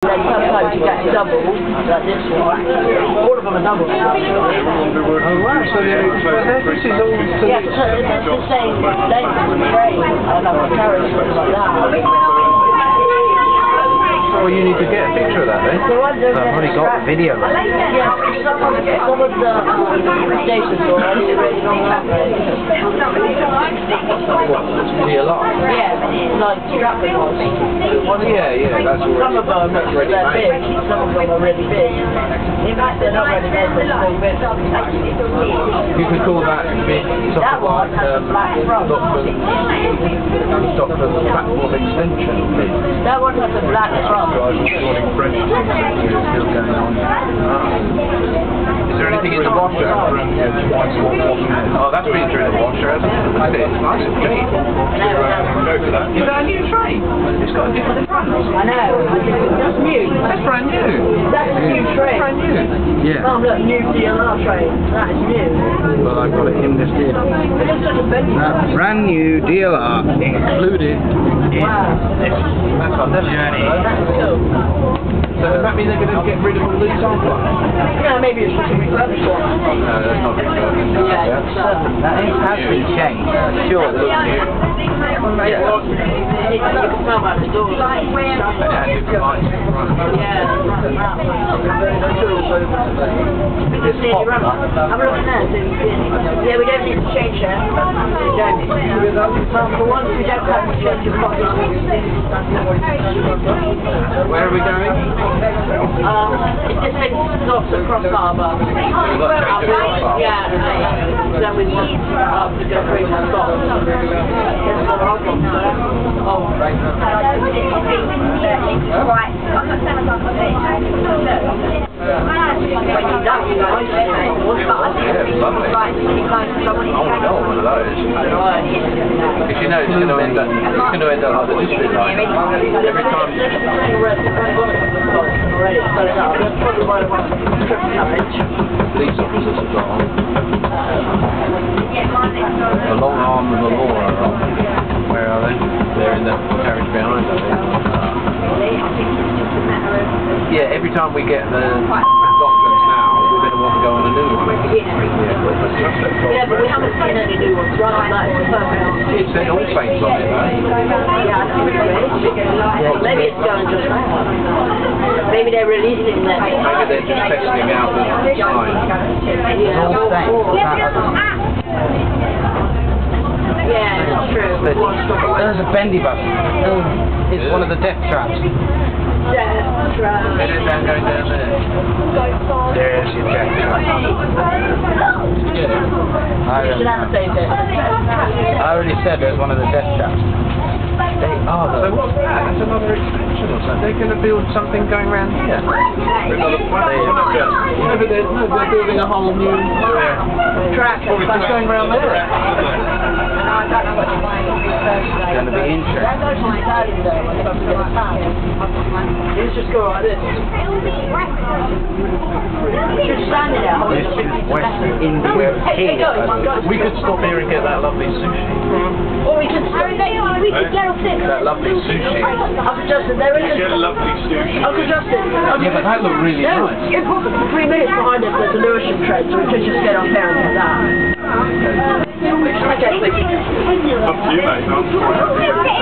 Then sometimes you get double, like this one. All of them are double. Oh wow, so this is all... Yeah, so it's the same length of the frame. I don't know what carriage looks like that. Well, you need to get a picture of that then. So I've already got the video. Yeah, some of the stations are only really long enough. DLR? Yeah, like Stratford was. Yeah, that's already... Some of them are big, some of them are really big. In fact, they're not really big, they're small bits. You could call that big That one has a black front. Docklands platform extension bit. That one has a black front. Still going on. Is there anything in the washer? Oh, that's been through the washer, hasn't it? Look at it, it's nice and clean. Is that a new train? It's got a different front. I know, that's new. That's brand new. That's a new train. Brand new. Yeah. Oh look, new DLR train. That is new. Well, I've got it in this deal. Brand new DLR included in this. That's on the journey. That's cool. So does that mean they're going to get rid of all these old ones? Yeah, maybe it's just a refurbished one. No, that's not refurbished. Yeah, Has been changed, surely. You can smell by the door. And it had different lights in front. Yeah. It's Poplar. I'm looking there, so you see anything. Yeah, we don't need to change that. We don't. For once, we don't have to change the box. Where are we going? It just makes stops across harbour. Yeah, then we want to go bring the stops. Lovely. I want to go on one of those. Because you know it's going to end up like the district line. Every time. These officers have got on. The long arm and the law are on. Where are they? They're in the carriage behind us. Yeah, every time we get the Docklands now, we're going to want to go on a new one. Yeah, but we haven't seen any new ones. Right, that is perfect. It said all saints on it though. Maybe it's going just now. Maybe they're releasing them. Maybe they're just testing out the sign. Yeah, it's true. There's a bendy bus. It's one of the death traps. Death trap. Going down there. There's your death trap. You should have saved it. I already said there's one of the death traps. So what's that? That's another extension or something. They're going to build something going around here. They're building a whole new Track. It's just going around there. It's going to be interesting. You just go like this. You're standing there. This is West India Tea. We could stop here and get that lovely sushi. Or we could get a fix. That lovely sushi. Uncle Justin, there is Get a lovely sushi. Uncle Justin. Yeah, but that looked really nice. In 3 minutes behind us, there's a Lewisham train, so we could just get on there and do that. Okay, please. Up to you, mate. I'm quite happy with it.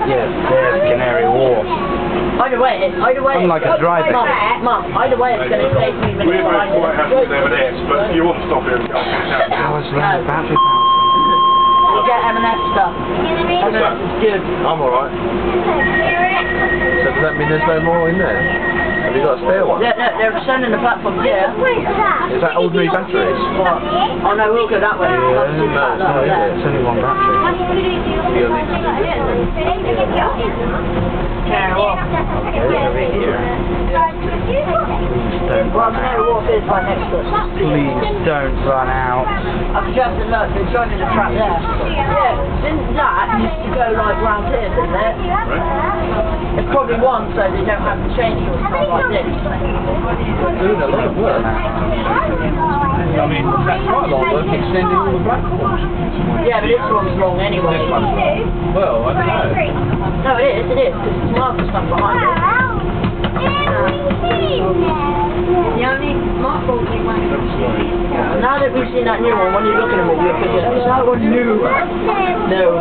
Yes, there's Canary Wharf. Either way, I'm like a driver. Mum, either way, it's going to take 3 minutes We're both behind quite happy with M&S, but if you want to stop here and go, How was the battery power? We get M&S stuff. M&S is good. I'm alright. So does that mean there's no more in there? Have you got a spare one? They're sending the platform here. Is that ordinary batteries? What? Oh no, we'll go that way. It's only one battery. You'll need to do this. Canary Wharf. Over here. Please don't Well, run Canary out. Wharf is right next to us. Please don't run out. I've just looked, they're joining the track there. Yeah, didn't that used to go like round here, didn't it? It's probably one so they don't have to change it like this. They're doing a lot of work. I mean, that's quite a lot of work extending all the platforms. Yeah, but this one's wrong anyway. This one's wrong. Well, I don't know. No, it is, because it's marker stuff behind it. The only marker one. Now that we've seen that new one, when you're looking at it, you're thinking, is that one new? No.